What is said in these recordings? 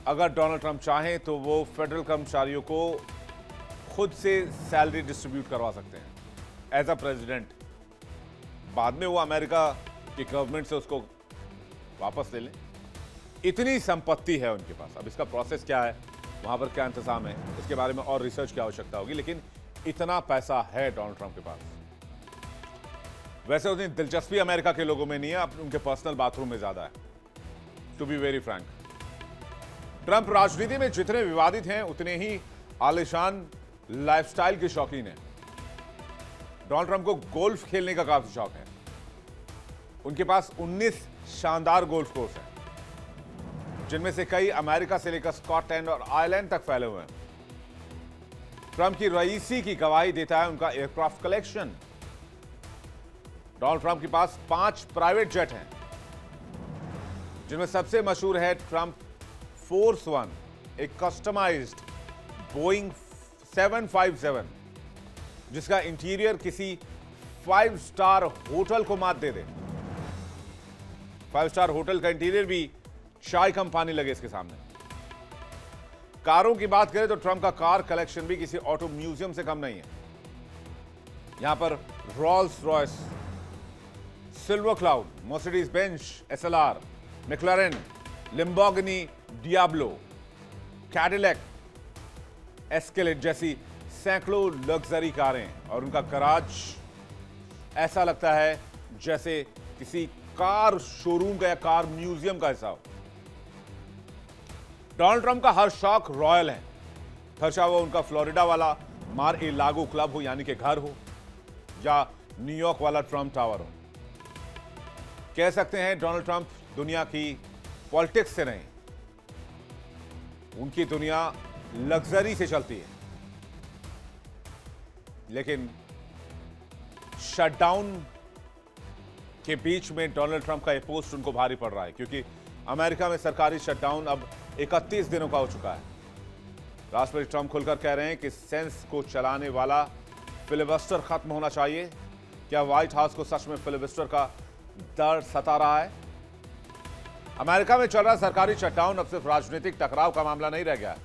अगर Donald Trump चाहें तो वो फेडरल कर्मचारियों को खुद से सैलरी डिस्ट्रीब्यूट करवा सकते हैं एज अ प्रेसिडेंट। बाद में वो अमेरिका की गवर्नमेंट से उसको वापस ले लें। इतनी संपत्ति है उनके पास। अब इसका प्रोसेस क्या है, वहां पर क्या इंतजाम है, इसके बारे में और रिसर्च की आवश्यकता होगी, लेकिन इतना पैसा है डोनाल्ड ट्रंप के पास। वैसे उतनी दिलचस्पी अमेरिका के लोगों में नहीं है, उनके पर्सनल बाथरूम में ज्यादा है, to be very frank. Trump राजनीति में जितने विवादित हैं उतने ही आलिशान लाइफस्टाइल के शौकीन हैं। डोनाल्ड ट्रंप को गोल्फ खेलने का काफी शौक है। उनके पास 19 शानदार गोल्फ कोर्स हैं, जिनमें से कई अमेरिका से लेकर स्कॉटलैंड और आयरलैंड तक फैले हुए हैं। ट्रंप की रईसी की गवाही देता है उनका एयरक्राफ्ट कलेक्शन। डोनाल्ड ट्रंप के पास 5 प्राइवेट जेट हैं, जिनमें सबसे मशहूर है ट्रंप फोर्स वन, एक कस्टमाइज्ड बोइंग 757, जिसका इंटीरियर किसी 5 स्टार होटल को मात दे दे। 5 स्टार होटल का इंटीरियर भी चाय कम पानी लगे इसके सामने। कारों की बात करें तो ट्रंप का कार कलेक्शन भी किसी ऑटो म्यूजियम से कम नहीं है। यहां पर Rolls Royce, Silver Cloud, Mercedes Benz SLR, McLaren, Lamborghini Diablo, Cadillac Escalade जैसी सैकड़ों लग्जरी कारें, और उनका गराज ऐसा लगता है जैसे किसी कार शोरूम का या कार म्यूजियम का हिस्सा हो। डोनाल्ड ट्रंप का हर शौक रॉयल है, खर्चा वो उनका फ्लोरिडा वाला मार ए लागो क्लब हो यानी कि घर हो, या न्यूयॉर्क वाला ट्रंप टावर हो। कह सकते हैं डोनाल्ड ट्रंप दुनिया की पॉलिटिक्स से नहीं, उनकी दुनिया लग्जरी से चलती है। लेकिन शटडाउन के बीच में डोनाल्ड ट्रंप का यह पोस्ट उनको भारी पड़ रहा है, क्योंकि अमेरिका में सरकारी शटडाउन अब 31 दिनों का हो चुका है। राष्ट्रपति ट्रंप खुलकर कह रहे हैं कि सेंस को चलाने वाला फिलिबस्टर खत्म होना चाहिए। क्या व्हाइट हाउस को सच में फिलिबस्टर का डर सता रहा है? अमेरिका में चल रहा सरकारी शटडाउन अब सिर्फ राजनीतिक टकराव का मामला नहीं रह गया है।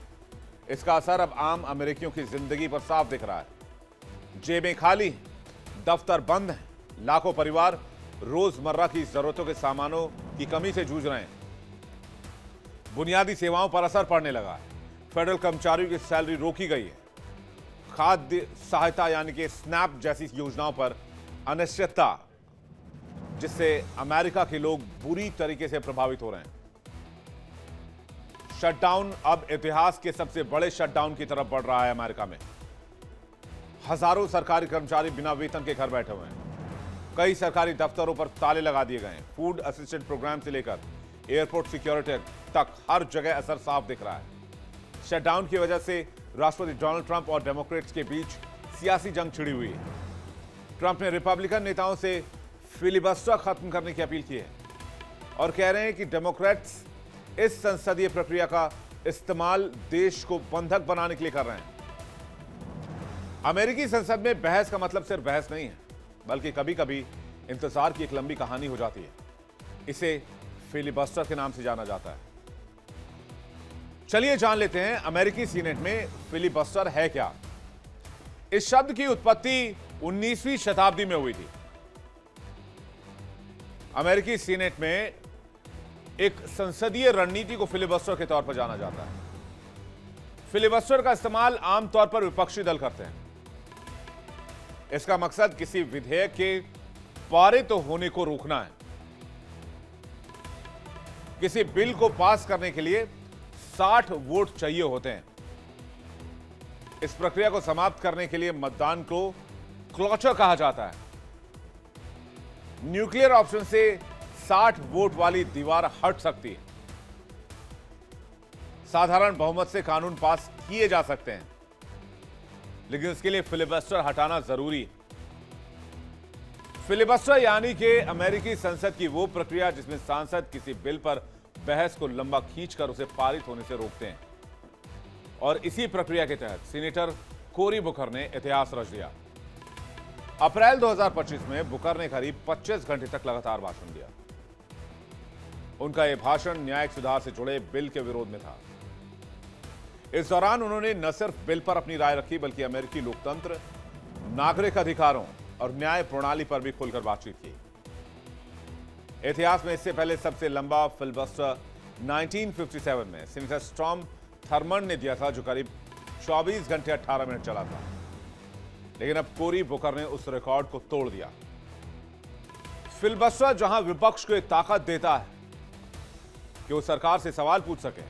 इसका असर अब आम अमेरिकियों की जिंदगी पर साफ दिख रहा है। जेबें खाली, दफ्तर बंद हैं, लाखों परिवार रोजमर्रा की जरूरतों के सामानों की कमी से जूझ रहे हैं। बुनियादी सेवाओं पर असर पड़ने लगा है। फेडरल कर्मचारियों की सैलरी रोकी गई है। खाद्य सहायता यानी कि स्नैप जैसी योजनाओं पर अनिश्चितता, जिससे अमेरिका के लोग बुरी तरीके से प्रभावित हो रहे हैं। शटडाउन अब इतिहास के सबसे बड़े शटडाउन की तरफ बढ़ रहा है। अमेरिका में हजारों सरकारी कर्मचारी बिना वेतन के घर बैठे हुए हैं। कई सरकारी दफ्तरों पर ताले लगा दिए गए हैं। फूड असिस्टेंट प्रोग्राम से लेकर एयरपोर्ट सिक्योरिटी तक हर जगह असर साफ दिख रहा है। शटडाउन की वजह से राष्ट्रपति डोनाल्ड ट्रंप और डेमोक्रेट्स के बीच सियासी जंग छिड़ी हुई है। ट्रंप ने रिपब्लिकन नेताओं से फिलिबस्टर खत्म करने की अपील की है और कह रहे हैं कि डेमोक्रेट्स इस संसदीय प्रक्रिया का इस्तेमाल देश को बंधक बनाने के लिए कर रहे हैं। अमेरिकी संसद में बहस का मतलब सिर्फ बहस नहीं है, बल्कि कभी कभी इंतजार की एक लंबी कहानी हो जाती है। इसे फिलिबस्टर के नाम से जाना जाता है। चलिए जान लेते हैं अमेरिकी सीनेट में फिलिबस्टर है क्या। इस शब्द की उत्पत्ति 19वीं शताब्दी में हुई थी। अमेरिकी सीनेट में एक संसदीय रणनीति को फिलिबस्टर के तौर पर जाना जाता है। फिलिबस्टर का इस्तेमाल आमतौर पर विपक्षी दल करते हैं। इसका मकसद किसी विधेयक के पारित होने को रोकना है। किसी बिल को पास करने के लिए 60 वोट चाहिए होते हैं। इस प्रक्रिया को समाप्त करने के लिए मतदान को क्लॉचर कहा जाता है। न्यूक्लियर ऑप्शन से 60 वोट वाली दीवार हट सकती है। साधारण बहुमत से कानून पास किए जा सकते हैं, लेकिन इसके लिए फिलिबस्टर हटाना जरूरी है। फिलिबस्टर यानी कि अमेरिकी संसद की वो प्रक्रिया जिसमें सांसद किसी बिल पर बहस को लंबा खींचकर उसे पारित होने से रोकते हैं। और इसी प्रक्रिया के तहत सीनेटर कोरी बुकर ने इतिहास रच दिया। अप्रैल 2025 में बुकर ने करीब 25 घंटे तक लगातार भाषण दिया। उनका यह भाषण न्यायिक सुधार से जुड़े बिल के विरोध में था। इस दौरान उन्होंने न सिर्फ बिल पर अपनी राय रखी बल्कि अमेरिकी लोकतंत्र, नागरिक अधिकारों और न्याय प्रणाली पर भी खुलकर बातचीत की। इतिहास में इससे पहले सबसे लंबा फिलिबस्टर 1957 में सीनेटर स्टॉर्म थर्मन ने दिया था, जो करीब 24 घंटे 18 मिनट चला था। लेकिन अब कोरी बुकर ने उस रिकॉर्ड को तोड़ दिया। फिलिबस्टर जहां विपक्ष को एक ताकत देता है कि वो सरकार से सवाल पूछ सके,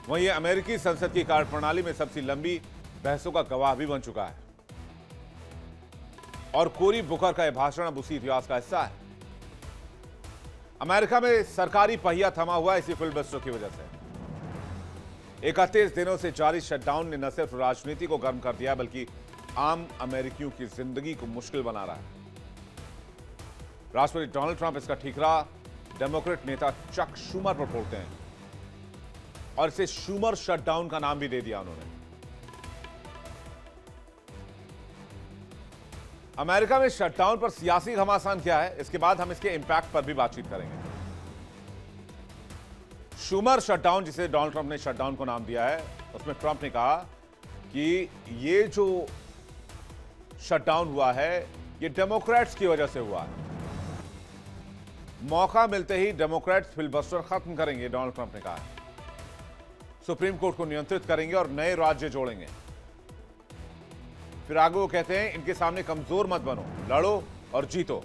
वहीं अमेरिकी संसद की कार्यप्रणाली में सबसे लंबी बहसों का गवाह भी बन चुका है। और कोरी बुकर का यह भाषण अब उसी इतिहास का हिस्सा है। अमेरिका में सरकारी पहिया थमा हुआ इसी फिलिबस्टर की वजह से। 31 दिनों से जारी शटडाउन ने न सिर्फ राजनीति को गर्म कर दिया बल्कि आम अमेरिकियों की जिंदगी को मुश्किल बना रहा है। राष्ट्रपति डोनाल्ड ट्रंप इसका ठीकरा डेमोक्रेट नेता चक शूमर पर फोड़ते हैं और इसे शूमर शटडाउन का नाम भी दे दिया उन्होंने। अमेरिका में शटडाउन पर सियासी घमासान क्या है, इसके बाद हम इसके इंपैक्ट पर भी बातचीत करेंगे। शूमर शटडाउन, जिसे डोनाल्ड ट्रंप ने शटडाउन को नाम दिया है, उसमें ट्रंप ने कहा कि ये जो शटडाउन हुआ है ये डेमोक्रेट्स की वजह से हुआ है। मौका मिलते ही डेमोक्रेट्स फिलिबस्टर खत्म करेंगे, डोनाल्ड ट्रंप ने कहा। सुप्रीम कोर्ट को नियंत्रित करेंगे और नए राज्य जोड़ेंगे। फिर आगे वो कहते हैं इनके सामने कमजोर मत बनो, लड़ो और जीतो।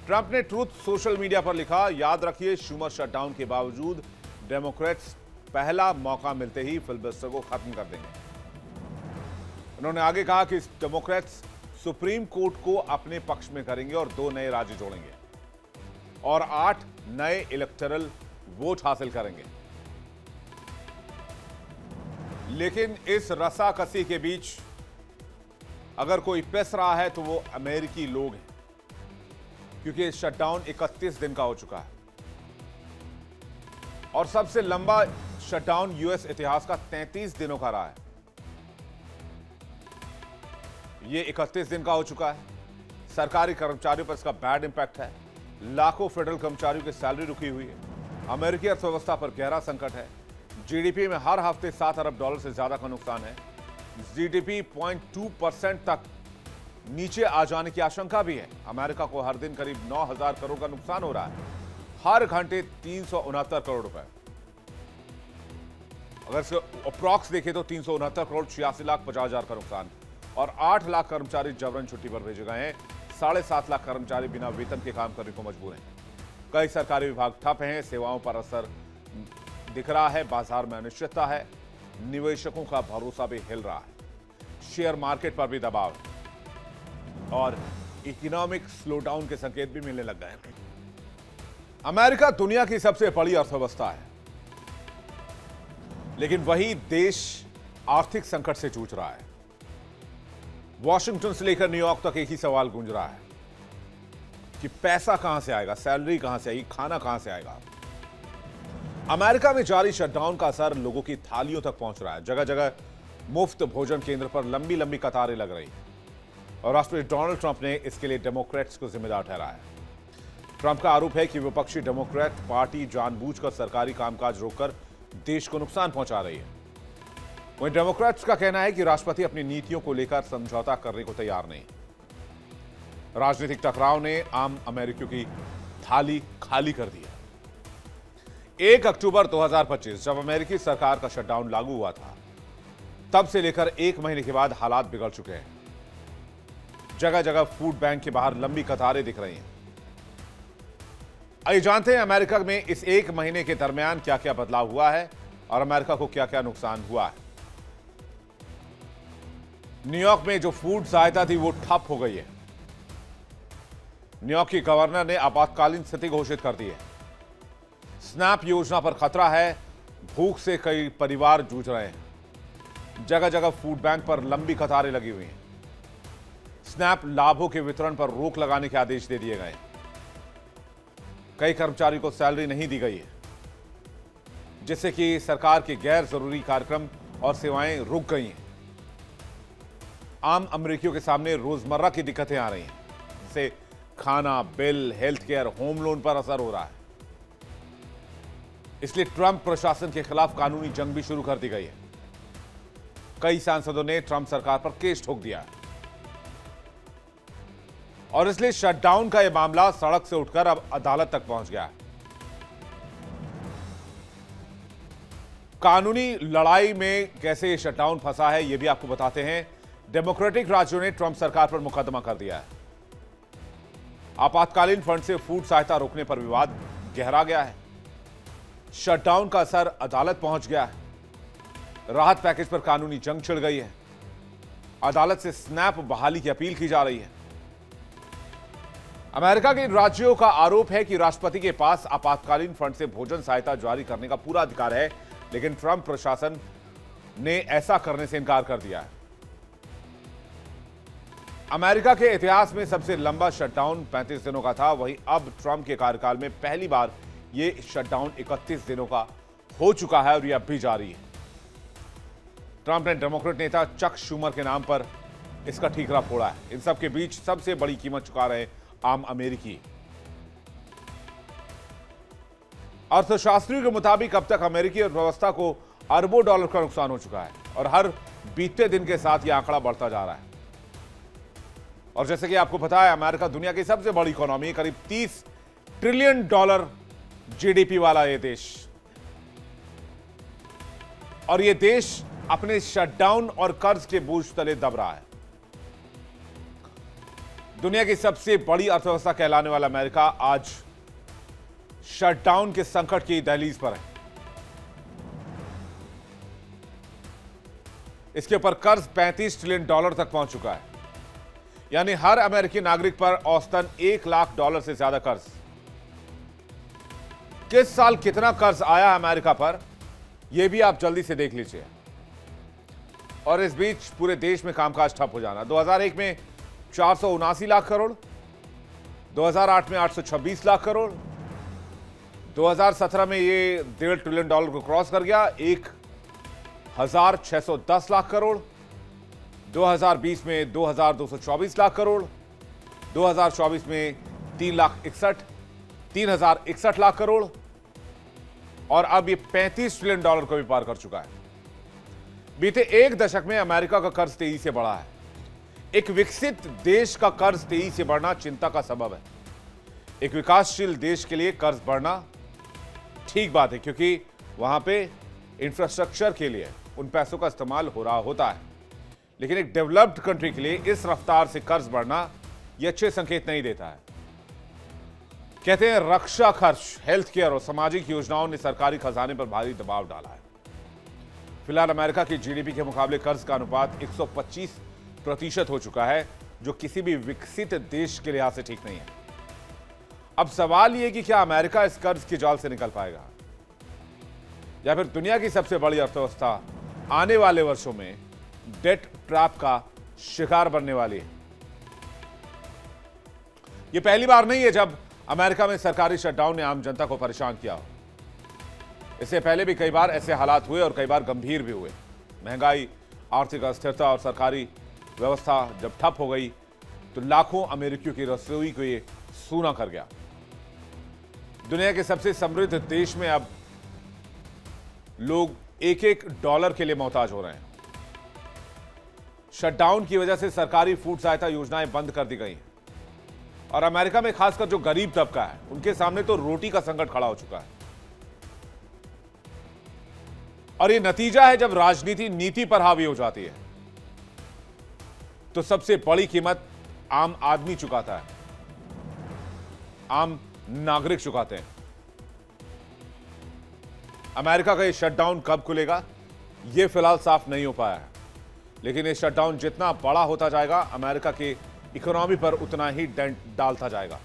ट्रंप ने ट्रूथ सोशल मीडिया पर लिखा, याद रखिए शूमर शटडाउन के बावजूद डेमोक्रेट्स पहला मौका मिलते ही फिलिबस्टर को खत्म कर देंगे। उन्होंने आगे कहा कि डेमोक्रेट्स सुप्रीम कोर्ट को अपने पक्ष में करेंगे और 2 नए राज्य जोड़ेंगे और 8 नए इलेक्टरल वोट हासिल करेंगे। लेकिन इस रसाकसी के बीच अगर कोई पिस रहा है तो वो अमेरिकी लोग हैं, क्योंकि शटडाउन 31 दिन का हो चुका है और सबसे लंबा शटडाउन यूएस इतिहास का 33 दिनों का रहा है। ये 31 दिन का हो चुका है। सरकारी कर्मचारियों पर इसका बैड इंपैक्ट है। लाखों फेडरल कर्मचारियों की सैलरी रुकी हुई है। अमेरिकी अर्थव्यवस्था पर गहरा संकट है। जीडीपी में हर हफ्ते $7 अरब से ज्यादा का नुकसान है। जीडीपी 0.2% तक नीचे आ जाने की आशंका भी है। अमेरिका को हर दिन करीब 9,000 करोड़ का नुकसान हो रहा है, हर घंटे 369 करोड़ रुपए। अगर इसको अप्रॉक्स देखें तो 369 करोड़ 86,50,000 का नुकसान और 8 लाख कर्मचारी जबरन छुट्टी पर भेजे गए हैं। 7.5 लाख कर्मचारी बिना वेतन के काम करने को मजबूर हैं। कई सरकारी विभाग ठप हैं। सेवाओं पर असर दिख रहा है। बाजार में अनिश्चितता है। निवेशकों का भरोसा भी हिल रहा है। शेयर मार्केट पर भी दबाव है और इकोनॉमिक स्लोडाउन के संकेत भी मिलने लग गए हैं। अमेरिका दुनिया की सबसे बड़ी अर्थव्यवस्था है, लेकिन वही देश आर्थिक संकट से जूझ रहा है। वॉशिंगटन से लेकर न्यूयॉर्क तक एक ही सवाल गूंज रहा है कि पैसा कहां से आएगा, सैलरी कहां से आएगी, खाना कहां से आएगा। अमेरिका में जारी शटडाउन का असर लोगों की थालियों तक पहुंच रहा है। जगह जगह मुफ्त भोजन केंद्र पर लंबी लंबी कतारें लग रही और राष्ट्रपति डोनाल्ड ट्रंप ने इसके लिए डेमोक्रेट्स को जिम्मेदार ठहराया। ट्रंप का आरोप है कि विपक्षी डेमोक्रेट पार्टी जानबूझकर सरकारी कामकाज रोककर देश को नुकसान पहुंचा रही है। वहीं डेमोक्रेट्स का कहना है कि राष्ट्रपति अपनी नीतियों को लेकर समझौता करने को तैयार नहीं। राजनीतिक टकराव ने आम अमेरिकियों की थाली खाली कर दी है। 1 अक्टूबर 2025 जब अमेरिकी सरकार का शटडाउन लागू हुआ था, तब से लेकर 1 महीने के बाद हालात बिगड़ चुके हैं। जगह जगह फूड बैंक के बाहर लंबी कतारें दिख रही हैं। आइए जानते हैं अमेरिका में इस 1 महीने के दरमियान क्या क्या बदलाव हुआ है और अमेरिका को क्या क्या नुकसान हुआ है। न्यूयॉर्क में जो फूड सहायता थी वो ठप हो गई है। न्यूयॉर्क की गवर्नर ने आपातकालीन स्थिति घोषित कर दी है। स्नैप योजना पर खतरा है। भूख से कई परिवार जूझ रहे हैं। जगह जगह फूड बैंक पर लंबी कतारें लगी हुई हैं। स्नैप लाभों के वितरण पर रोक लगाने के आदेश दे दिए गए। कई कर्मचारियों को सैलरी नहीं दी गई है, जिससे कि सरकार के गैर जरूरी कार्यक्रम और सेवाएं रुक गई हैं। आम अमेरिकियों के सामने रोजमर्रा की दिक्कतें आ रही हैं, जिससे खाना, bill, health care, home loan पर असर हो रहा है। इसलिए ट्रंप प्रशासन के खिलाफ कानूनी जंग भी शुरू कर दी गई है। कई सांसदों ने ट्रंप सरकार पर केस ठोक दिया और इसलिए शटडाउन का यह मामला सड़क से उठकर अब अदालत तक पहुंच गया है। कानूनी लड़ाई में कैसे ये शटडाउन फंसा है, यह भी आपको बताते हैं। डेमोक्रेटिक राज्यों ने ट्रंप सरकार पर मुकदमा कर दिया है। आपातकालीन फंड से फूड सहायता रोकने पर विवाद गहरा गया है। शटडाउन का असर अदालत पहुंच गया है। राहत पैकेज पर कानूनी जंग छिड़ गई है। अदालत से स्नैप बहाली की अपील की जा रही है। अमेरिका के राज्यों का आरोप है कि राष्ट्रपति के पास आपातकालीन फंड से भोजन सहायता जारी करने का पूरा अधिकार है, लेकिन ट्रंप प्रशासन ने ऐसा करने से इनकार कर दिया है। अमेरिका के इतिहास में सबसे लंबा शटडाउन 35 दिनों का था। वहीं अब ट्रंप के कार्यकाल में पहली बार यह शटडाउन 31 दिनों का हो चुका है और यह अब भी जारी है। ट्रंप ने डेमोक्रेट नेता चक शूमर के नाम पर इसका ठीकरा फोड़ा है। इन सब के बीच सबसे बड़ी कीमत चुका रहे आम अमेरिकी। अर्थशास्त्रियों के मुताबिक अब तक अमेरिकी अर्थव्यवस्था को अरबों डॉलर का नुकसान हो चुका है और हर बीतते दिन के साथ यह आंकड़ा बढ़ता जा रहा है। और जैसे कि आपको पता है, अमेरिका दुनिया की सबसे बड़ी इकोनॉमी है। करीब $30 ट्रिलियन जीडीपी वाला यह देश, और यह देश अपने शटडाउन और कर्ज के बोझ तले दब रहा है। दुनिया की सबसे बड़ी अर्थव्यवस्था कहलाने वाला अमेरिका आज शटडाउन के संकट की दहलीज पर है। इसके ऊपर कर्ज $35 ट्रिलियन तक पहुंच चुका है, यानी हर अमेरिकी नागरिक पर औसतन $1 लाख से ज्यादा कर्ज। किस साल कितना कर्ज आया अमेरिका पर, यह भी आप जल्दी से देख लीजिए। और इस बीच पूरे देश में कामकाज ठप हो जाना। 2001 में 479 लाख करोड़, 2008 में 826 लाख करोड़, 2017 में ये $1.5 ट्रिलियन को क्रॉस कर गया, 1610 लाख करोड़, 2020 में 2224 लाख करोड़, 2024 में 3061 लाख करोड़, और अब ये $35 ट्रिलियन को भी पार कर चुका है। बीते एक दशक में अमेरिका का कर्ज तेजी से बढ़ा है। एक विकसित देश का कर्ज तेजी से बढ़ना चिंता का सबब है। एक विकासशील देश के लिए कर्ज बढ़ना ठीक बात है, क्योंकि वहां पे इंफ्रास्ट्रक्चर के लिए उन पैसों का इस्तेमाल हो रहा होता है। लेकिन एक डेवलप्ड कंट्री के लिए इस रफ्तार से कर्ज बढ़ना यह अच्छे संकेत नहीं देता है। कहते हैं रक्षा खर्च, हेल्थ केयर और सामाजिक योजनाओं ने सरकारी खजाने पर भारी दबाव डाला है। फिलहाल अमेरिका की जीडीपी के मुकाबले कर्ज का अनुपात 125% हो चुका है, जो किसी भी विकसित देश के लिहाज से ठीक नहीं है। अब सवाल यह कि क्या अमेरिका इस कर्ज के जाल से निकल पाएगा, या फिर दुनिया की सबसे बड़ी अर्थव्यवस्था आने वाले वर्षों में डेट ट्रैप का शिकार बनने वाली है। यह पहली बार नहीं है जब अमेरिका में सरकारी शटडाउन ने आम जनता को परेशान किया हो। इससे पहले भी कई बार ऐसे हालात हुए और कई बार गंभीर भी हुए। महंगाई, आर्थिक अस्थिरता और सरकारी व्यवस्था जब ठप हो गई तो लाखों अमेरिकियों की रसोई को ये सूना कर गया। दुनिया के सबसे समृद्ध देश में अब लोग $1 के लिए मोहताज हो रहे हैं। शटडाउन की वजह से सरकारी फूड सहायता योजनाएं बंद कर दी गई हैं और अमेरिका में खासकर जो गरीब तबका है उनके सामने तो रोटी का संकट खड़ा हो चुका है। और यह नतीजा है जब राजनीति नीति पर हावी हो जाती है तो सबसे बड़ी कीमत आम आदमी चुकाता है, आम नागरिक चुकाते हैं। अमेरिका का यह शटडाउन कब खुलेगा यह फिलहाल साफ नहीं हो पाया है, लेकिन यह शटडाउन जितना बड़ा होता जाएगा अमेरिका की इकोनॉमी पर उतना ही डेंट डालता जाएगा।